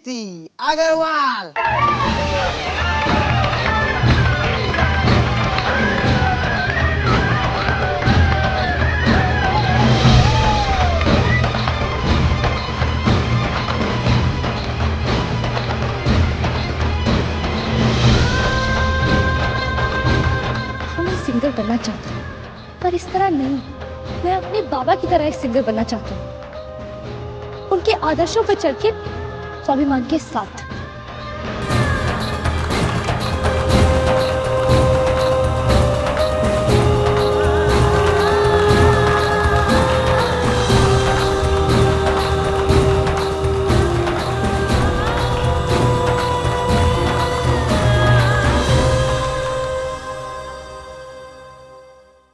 प्रीति अग्रवाल। मैं सिंगर बनना चाहती हूँ, पर इस तरह नहीं। मैं अपने बाबा की तरह एक सिंगर बनना चाहती हूँ, उनके आदर्शों पर चल के स्वाभिमान के साथ।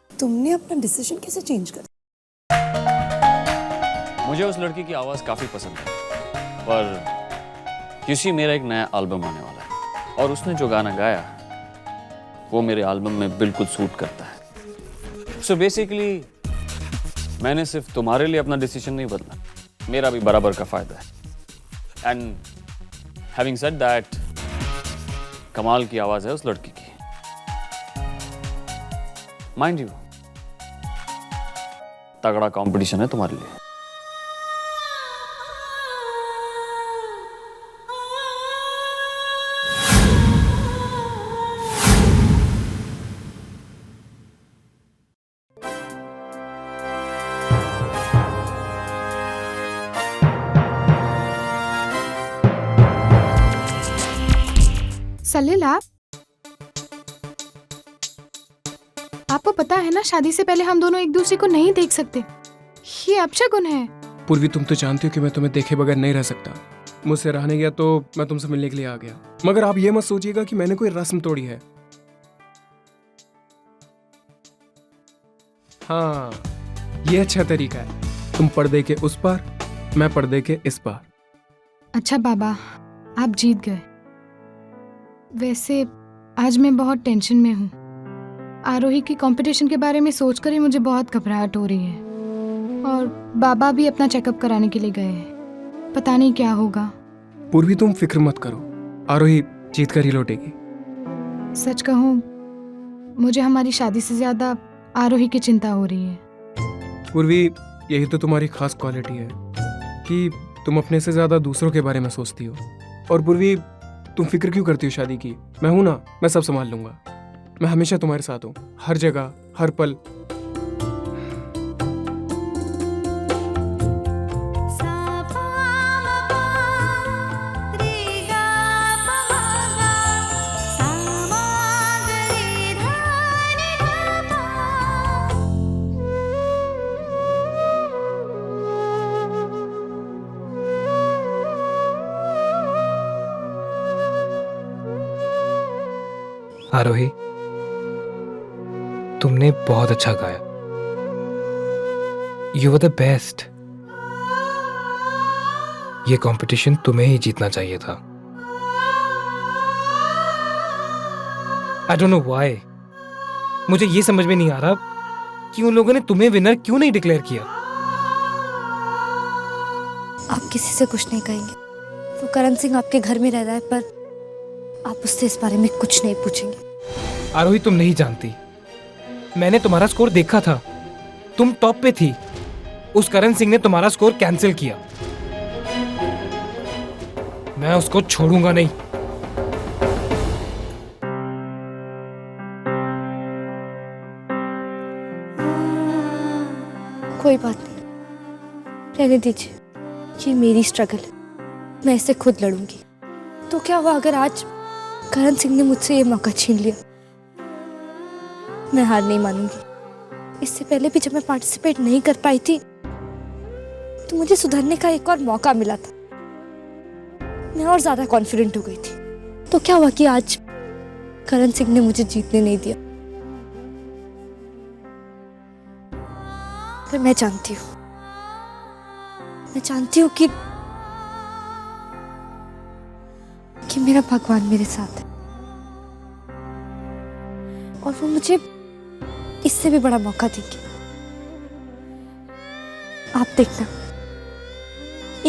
तुमने अपना डिसीजन कैसे चेंज कर? मुझे उस लड़की की आवाज काफी पसंद है, पर किसी मेरा एक नया एल्बम आने वाला है और उसने जो गाना गाया वो मेरे एल्बम में बिल्कुल सूट करता है। सो बेसिकली मैंने सिर्फ तुम्हारे लिए अपना डिसीजन नहीं बदला, मेरा भी बराबर का फायदा है। एंड हैविंग सेड दैट, कमाल की आवाज है उस लड़की की, माइंड यू। तगड़ा कंपटीशन है तुम्हारे लिए। सलील, आपको पता है ना, शादी से पहले हम दोनों एक दूसरे को नहीं देख सकते। ये अपशगुन है। पूर्वी, तुम तो जानती हो कि मैं तुम्हें देखे बगैर नहीं रह सकता। मुझसे रहने गया तो मैं तुमसे मिलने के लिए आ गया, मगर आप ये मत सोचिएगा कि मैंने कोई रस्म तोड़ी है। हाँ, ये अच्छा तरीका है। तुम पर्दे के उस पार, मैं पर्दे के इस पार। अच्छा बाबा, आप जीत गए। वैसे आज मैं बहुत टेंशन में हूँ। आरोही की कंपटीशन के बारे में सोचकर ही मुझे बहुत घबराहट हो रही है, और बाबा भी अपना चेकअप कराने के लिए गए हैं। पता नहीं क्या होगा। पूर्वी, तुम फिक्र मत करो, आरोही जीत कर ही लौटेगी। सच कहूँ, मुझे हमारी शादी से ज्यादा आरोही की चिंता हो रही है। पूर्वी, यही तो तुम्हारी खास क्वालिटी है कि तुम अपने से ज्यादा दूसरों के बारे में सोचती हो। और पूर्वी, तुम फिक्र क्यों करती हो शादी की? मैं हूं ना, मैं सब संभाल लूंगा। मैं हमेशा तुम्हारे साथ हूं, हर जगह, हर पल। आरोही, तुमने बहुत अच्छा गाया। You were the best. ये कंपटीशन तुम्हें ही जीतना चाहिए था। I don't know why. मुझे ये समझ में नहीं आ रहा कि उन लोगों ने तुम्हें विनर क्यों नहीं डिक्लेयर किया। आप किसी से कुछ नहीं कहेंगे। वो करण सिंह आपके घर में रह रहा है, पर आप उससे इस बारे में कुछ नहीं पूछेंगे। आरोही, तुम नहीं जानती, मैंने तुम्हारा स्कोर देखा था। तुम टॉप पे थी। उस करण सिंह ने तुम्हारा स्कोर कैंसिल किया। मैं उसको छोड़ूंगा नहीं। कोई बात नहीं, रहने दीजिए। ये मेरी स्ट्रगल है, मैं इसे खुद लड़ूंगी। तो क्या हुआ अगर आज करण सिंह ने मुझसे ये मौका छीन लिया? मैं हार नहीं मानूंगी। इससे पहले भी जब मैं पार्टिसिपेट नहीं कर पाई थी तो मुझे सुधरने का एक और मौका मिला था। मैं और ज्यादा कॉन्फिडेंट हो गई थी। तो क्या हुआ कि आज करण सिंह ने मुझे जीतने नहीं दिया? फिर मैं जानती हूँ कि मेरा भगवान मेरे साथ है, और वो मुझे इससे भी बड़ा मौका देंगे। आप देखना,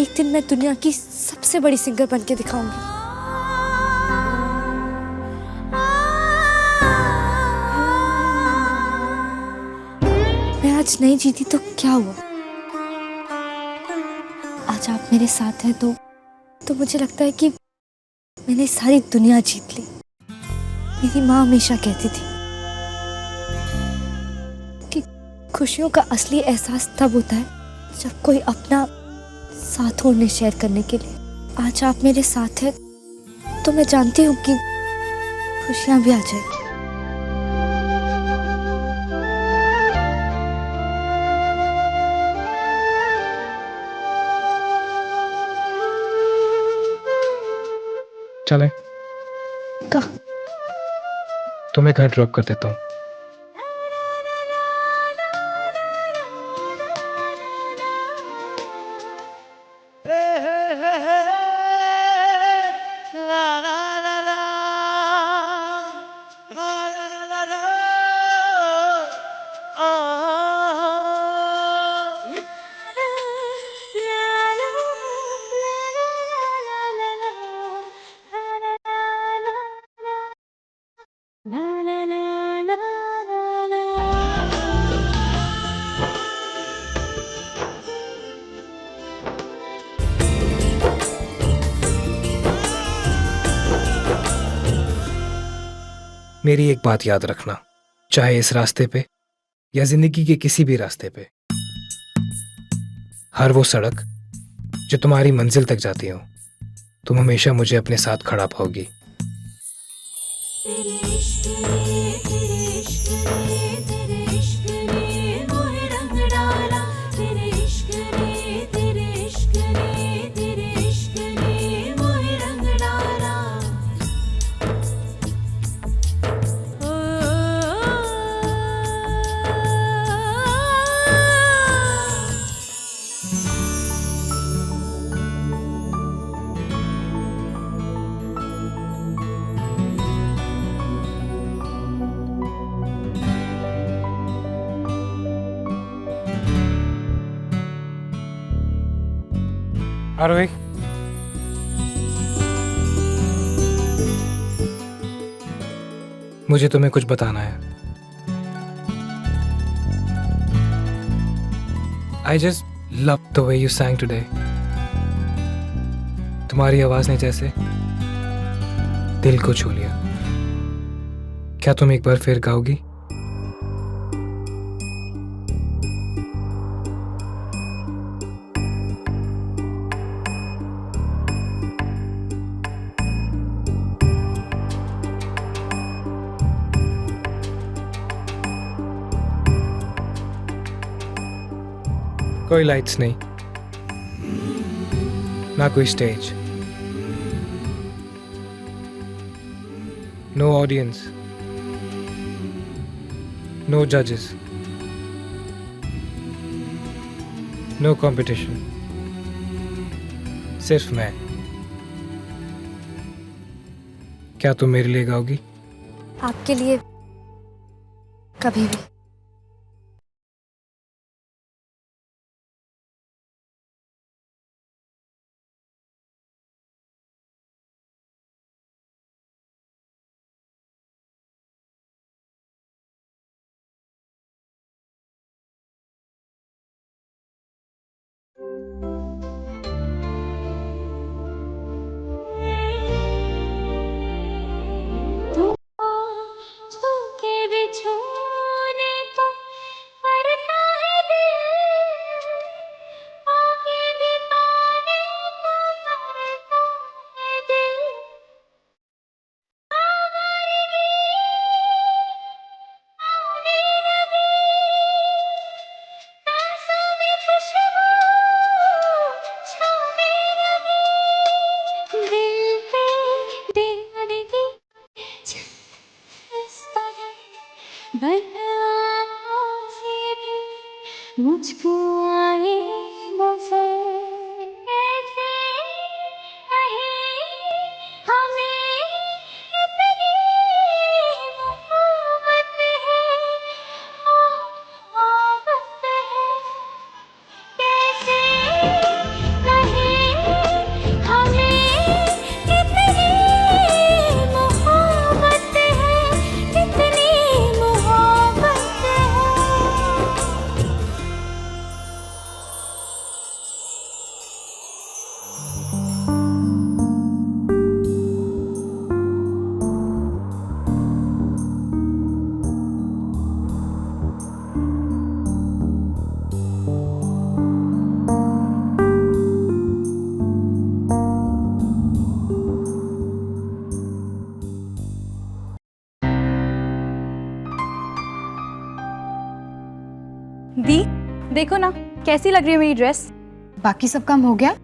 एक दिन मैं दुनिया की सबसे बड़ी सिंगर बन के दिखाऊंगी। मैं आज नहीं जीती तो क्या हुआ? आज आप मेरे साथ हैं तो मुझे लगता है कि मैंने सारी दुनिया जीत ली। मेरी माँ हमेशा कहती थी कि खुशियों का असली एहसास तब होता है जब कोई अपना साथ हो उन्हें शेयर करने के लिए। आज आप मेरे साथ हैं तो मैं जानती हूँ कि खुशियाँ भी आ जाएगी। चले, कहाँ? तुम्हें घर ड्रॉप कर देता हूँ। मेरी एक बात याद रखना, चाहे इस रास्ते पे या जिंदगी के किसी भी रास्ते पे, हर वो सड़क जो तुम्हारी मंजिल तक जाती हो, तुम हमेशा मुझे अपने साथ खड़ा पाओगी। आरोही, मुझे तुम्हें कुछ बताना है। I just loved the way you sang today. तुम्हारी आवाज ने जैसे दिल को छू लिया। क्या तुम एक बार फिर गाओगी? कोई लाइट्स नहीं, ना कोई स्टेज, नो ऑडियंस, नो जजेस, नो कंपटीशन, सिर्फ मैं। क्या तुम मेरे लिए गाओगी? आपके लिए कभी भी। मुझको आए नजर कैसे कहे हमें इतनी मोहब्बत है, मोहब्बत है कैसे कहे दी, देखो ना कैसी लग रही है मेरी ड्रेस। बाकी सब काम हो गया?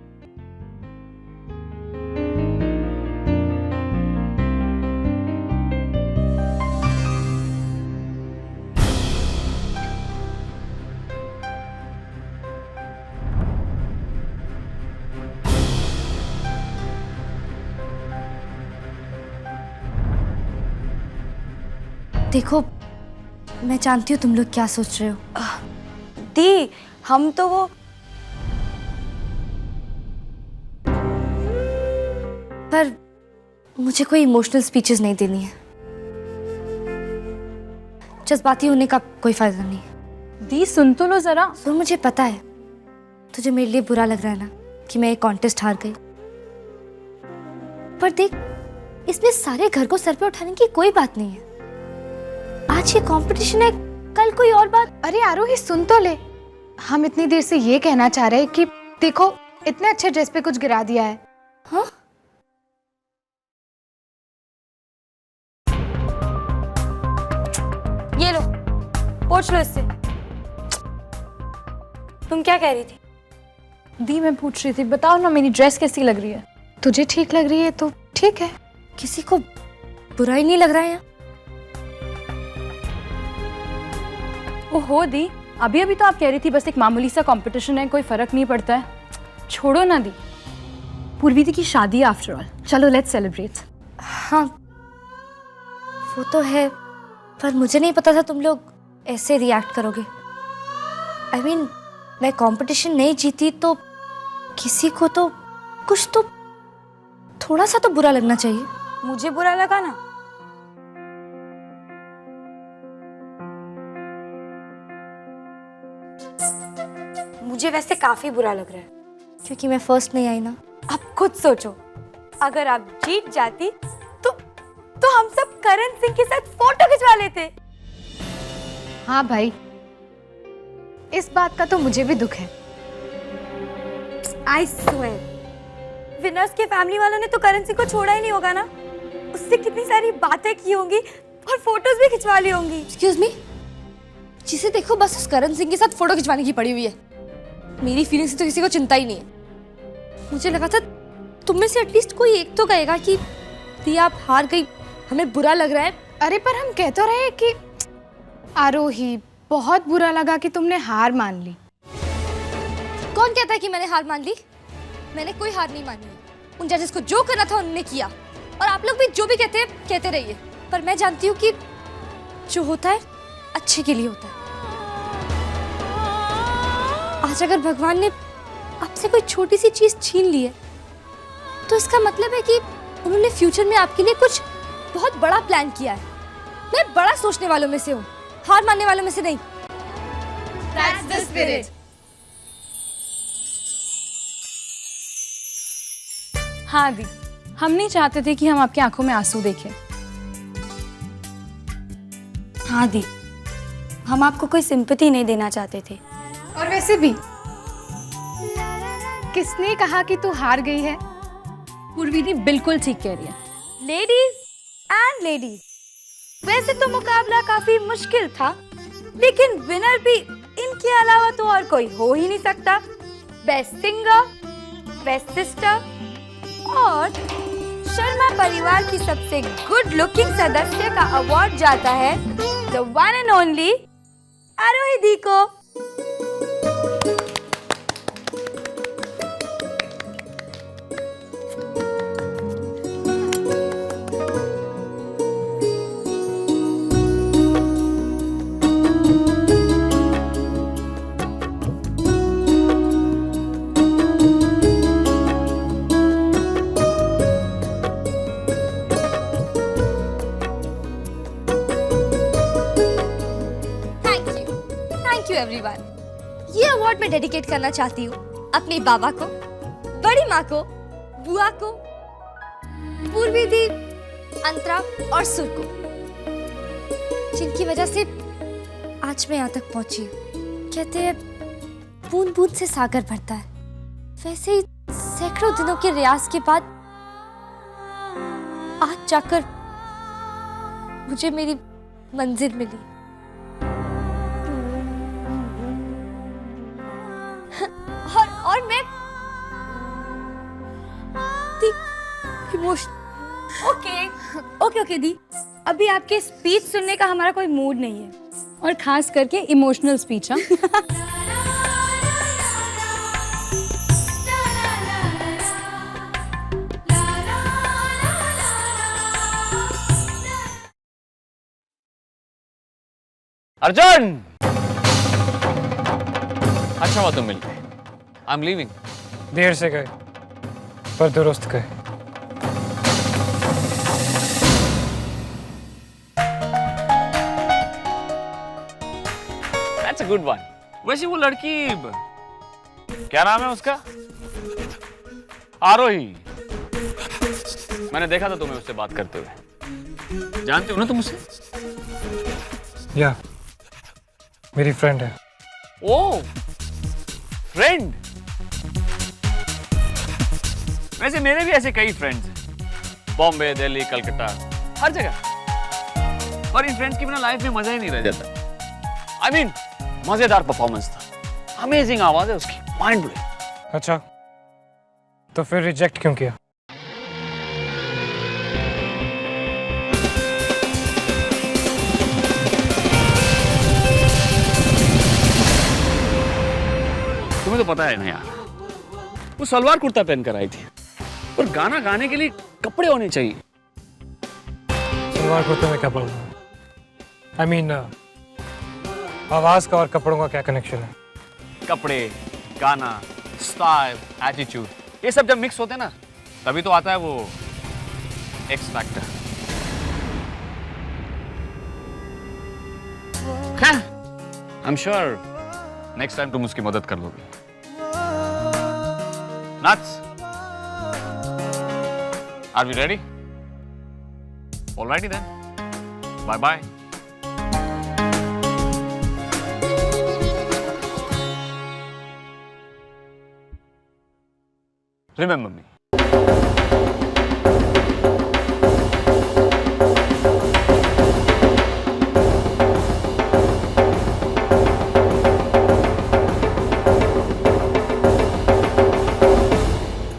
देखो, मैं जानती हूँ तुम लोग क्या सोच रहे हो। दी, हम तो वो पर मुझे कोई इमोशनल स्पीचेस नहीं देनी है। जज्बाती होने का कोई फायदा नहीं। दी सुन तो लो जरा। तो मुझे पता है तुझे मेरे लिए बुरा लग रहा है ना कि मैं ये कॉन्टेस्ट हार गई, पर देख, इसमें सारे घर को सर पे उठाने की कोई बात नहीं है। आज ये कंपटीशन है, कल कोई और बात। अरे आरोही सुन तो ले, हम इतनी देर से ये कहना चाह रहे हैं कि देखो इतने अच्छे ड्रेस पे कुछ गिरा दिया है। हाँ? ये लो, पोंछ लो इससे। तुम क्या कह रही थी? दी, मैं पूछ रही थी, बताओ ना मेरी ड्रेस कैसी लग रही है? तुझे ठीक लग रही है तो ठीक है। किसी को बुरा ही नहीं लग रहा है यहाँ? ओहो दी, अभी अभी तो आप कह रही थी बस एक मामूली सा कंपटीशन है, कोई फर्क नहीं पड़ता है। छोड़ो ना दी, पूर्वी दी की शादी है आफ्टर ऑल। चलो लेट्स सेलिब्रेट। हाँ, वो तो है, पर मुझे नहीं पता था तुम लोग ऐसे रिएक्ट करोगे। I mean, मैं कंपटीशन नहीं जीती तो किसी को तो कुछ तो थोड़ा सा तो बुरा लगना चाहिए। मुझे बुरा लगा ना? मुझे वैसे काफी बुरा लग रहा है, क्योंकि मैं फर्स्ट नहीं आई ना। अब खुद सोचो, अगर आप जीत जाती तो हम सब करण सिंह के साथ फोटो खिंचवा लेते। हाँ भाई, इस बात का तो मुझे भी दुख है। आई स्वेयर, विनर्स के फैमिली वालों ने तो करण सिंह को छोड़ा ही नहीं होगा ना। उससे कितनी सारी बातें की होंगी और फोटोज भी खिंचवा ली होंगी। एक्सक्यूज मी, जिसे देखो बस उस करण सिंह के साथ फोटो खिंचवाने की पड़ी हुई है। मेरी फीलिंग्स से तो किसी को चिंता ही नहीं है। मुझे लगा था तुम में से एटलीस्ट कोई एक तो कहेगा कि दी आप हार गई, हमें बुरा लग रहा है। अरे पर हम कह तो रहे कि आरोही, बहुत बुरा लगा कि तुमने हार मान ली। कौन कहता है कि मैंने हार मान ली? मैंने कोई हार नहीं मानी है। उन जजेस को जो करना था उन्होंने किया, और आप लोग भी जो भी कहते हैं कहते रहिए, पर मैं जानती हूँ कि जो होता है अच्छे के लिए होता है। आज अगर भगवान ने आपसे कोई छोटी सी चीज छीन ली है तो इसका मतलब है कि उन्होंने फ्यूचर में आपके लिए कुछ बहुत बड़ा प्लान किया है। मैं बड़ा सोचने वालों में से हूँ, हार मानने वालों में से नहीं। That's the spirit. हाँ दी, हम नहीं चाहते थे कि हम आपकी आंखों में आंसू देखें। हाँ दी, हम आपको कोई सिंपैथी नहीं देना चाहते थे। और वैसे भी किसने कहा कि तू हार गई है? पूर्वी दी बिल्कुल ठीक कह रही है। लेडीज एंड लेडीज, वैसे तो मुकाबला काफी मुश्किल था, लेकिन विनर भी इनके अलावा तो और कोई हो ही नहीं सकता। बेस्ट सिंगर, बेस्ट सिस्टर और शर्मा परिवार की सबसे गुड लुकिंग सदस्य का अवार्ड जाता है द वन एंड ओनली आरोही दी को। एवरीवन, ये अवार्ड मैं डेडिकेट करना चाहती हूँ अपने बाबा को, बड़ी माँ को, बुआ को, पूर्वी दी, अंतरा और सुर को, जिनकी वजह से आज मैं यहाँ तक पहुंची हूँ। कहते हैं बूंद बूंद से सागर भरता है, वैसे ही सैकड़ों दिनों के रियाज के बाद आज जाकर मुझे मेरी मंजिल मिली। और मैं इमोशन ओके दी, अभी आपके स्पीच सुनने का हमारा कोई मूड नहीं है, और खास करके इमोशनल स्पीच। हाँ अर्जुन, अच्छा हुआ तुम मिल गए। I am leaving. देर से गए पर दुरुस्त गए। That's a good one. वैसे वो लड़की, क्या नाम है उसका? आरोही। मैंने देखा था तुम्हें उससे बात करते हुए। जानते हो ना तुम उसे? या मेरी फ्रेंड है। ओह, फ्रेंड। वैसे मेरे भी ऐसे कई फ्रेंड्स हैं, बॉम्बे, दिल्ली, कलकत्ता, हर जगह। और इन फ्रेंड्स की बिना लाइफ में मजा ही नहीं रह जाता। I mean, मजेदार परफॉर्मेंस था, अमेजिंग आवाज है उसकी, माइंड ब्लोइंग। अच्छा, तो फिर रिजेक्ट क्यों किया? तुम्हें तो पता है ना यार, वो सलवार कुर्ता पहनकर आई थी, और गाना गाने के लिए कपड़े होने चाहिए। सलवार कुर्ते में क्या बोलूं? I mean, आवाज का और कपड़ों का क्या कनेक्शन है? कपड़े, गाना, स्टाइल, एटीट्यूड, ये सब जब मिक्स होते हैं ना, तभी तो आता है वो x factor. I am sure next time तुम उसकी मदद कर दोगे। Nuts? Are we ready? Alrighty then. Bye bye. Remember me.